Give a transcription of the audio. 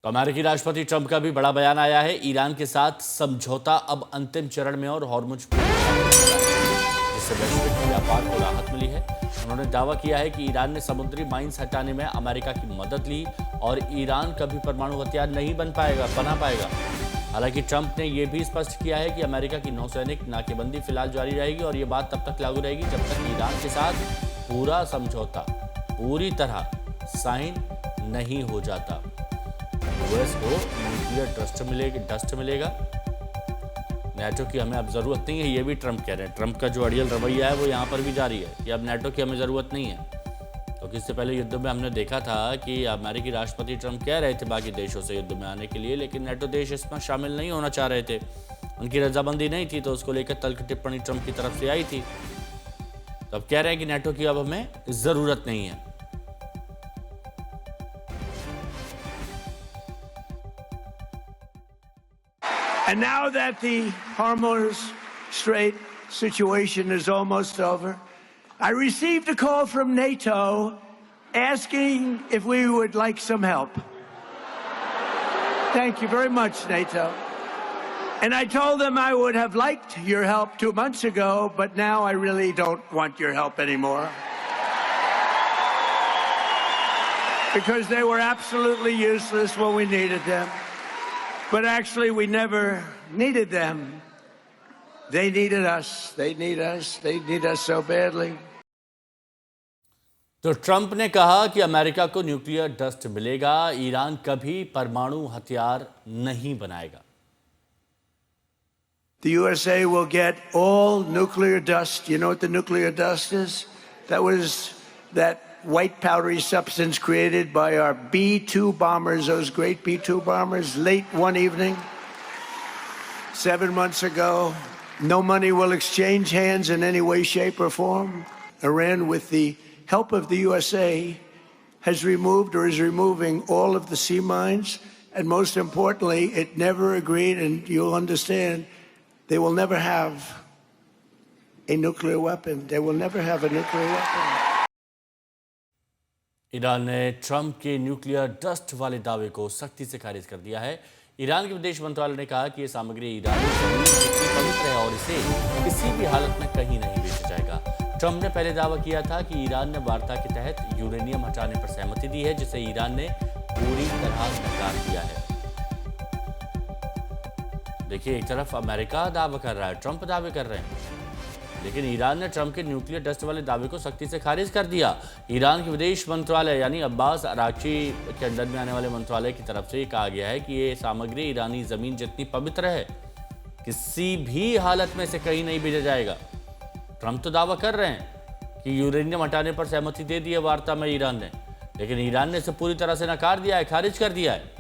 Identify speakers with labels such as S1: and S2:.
S1: तो अमेरिकी राष्ट्रपति ट्रंप का भी बड़ा बयान आया है। ईरान के साथ समझौता अब अंतिम चरण में और हॉर्मुज जिससे वैश्विक व्यापार को राहत मिली है। उन्होंने दावा किया है कि ईरान ने समुद्री माइंस हटाने में अमेरिका की मदद ली और ईरान कभी परमाणु हथियार नहीं बना पाएगा। हालांकि ट्रंप ने यह भी स्पष्ट किया है कि अमेरिका की नौसैनिक नाकेबंदी फिलहाल जारी रहेगी और ये बात तब तक लागू रहेगी जब तक ईरान के साथ पूरा समझौता पूरी तरह साइन नहीं हो जाता। यूएस को न्यूक्लियर डस्ट मिलेगा। नेटो की हमें अब जरूरत नहीं है, ये भी ट्रंप कह रहे हैं। ट्रंप का जो अड़ियल रवैया है वो यहाँ पर भी जारी है कि अब नेटो की हमें जरूरत नहीं है। तो इससे पहले युद्ध में हमने देखा था कि अमेरिकी राष्ट्रपति ट्रंप कह रहे थे बाकी देशों से युद्ध में आने के लिए, लेकिन नेटो देश इसमें शामिल नहीं होना चाह रहे थे। उनकी रजामंदी नहीं थी, तो उसको लेकर तल्ख टिप्पणी ट्रंप की तरफ से आई थी। तो अब कह रहे हैं कि नेटो की अब हमें जरूरत नहीं है।
S2: And now that the Hormuz Strait situation is almost over, I received a call from NATO asking if we would like some help. Thank you very much, NATO. And I told them I would have liked your help 2 months ago, but now I really don't want your help anymore. Because they were absolutely useless when we needed them. But actually, we never needed them. They needed us. They need us. They need us so badly.
S1: तो Trump ने कहा कि America को nuclear dust मिलेगा, Iran कभी परमाणु हथियार नहीं बनाएगा।
S2: The USA will get all nuclear dust. You know what the nuclear dust is? That was that white powdery substance created by our B-2 bombers, those great B-2 bombers, late one evening 7 months ago. No money will exchange hands in any way, shape, or form. Iran, with the help of the USA, has removed or is removing all of the sea mines. And most importantly, it never agreed, and you'll understand, they will never have a nuclear weapon. They will never have a nuclear weapon.
S1: Iran ने Trump के nuclear dust वाले दावे को सख्ती से खारिज कर दिया है। ईरान के विदेश मंत्रालय ने कहा कि यह सामग्री ईरानी जमीन जितनी पवित्र है और इसे किसी भी हालत में कहीं नहीं बेचा जाएगा। ट्रंप ने पहले दावा किया था कि ईरान ने वार्ता के तहत यूरेनियम हटाने पर सहमति दी है, जिसे ईरान ने पूरी तरह नकार दिया है। देखिए, एक तरफ अमेरिका दावा कर रहा है, ट्रंप दावे कर रहे हैं, लेकिन ईरान ने ट्रंप के न्यूक्लियर डस्ट वाले दावे को सख्ती से खारिज कर दिया। ईरान के विदेश मंत्रालय यानी अब्बास अराक्ची के अंडर में आने वाले मंत्रालय की तरफ से कहा गया है कि ये सामग्री ईरानी जमीन जितनी पवित्र है, किसी भी हालत में से कहीं नहीं भेजा जाएगा। ट्रंप तो दावा कर रहे हैं कि यूरेनियम हटाने पर सहमति दे दी है वार्ता में ईरान ने, लेकिन ईरान ने इसे पूरी तरह से नकार दिया है, खारिज कर दिया है।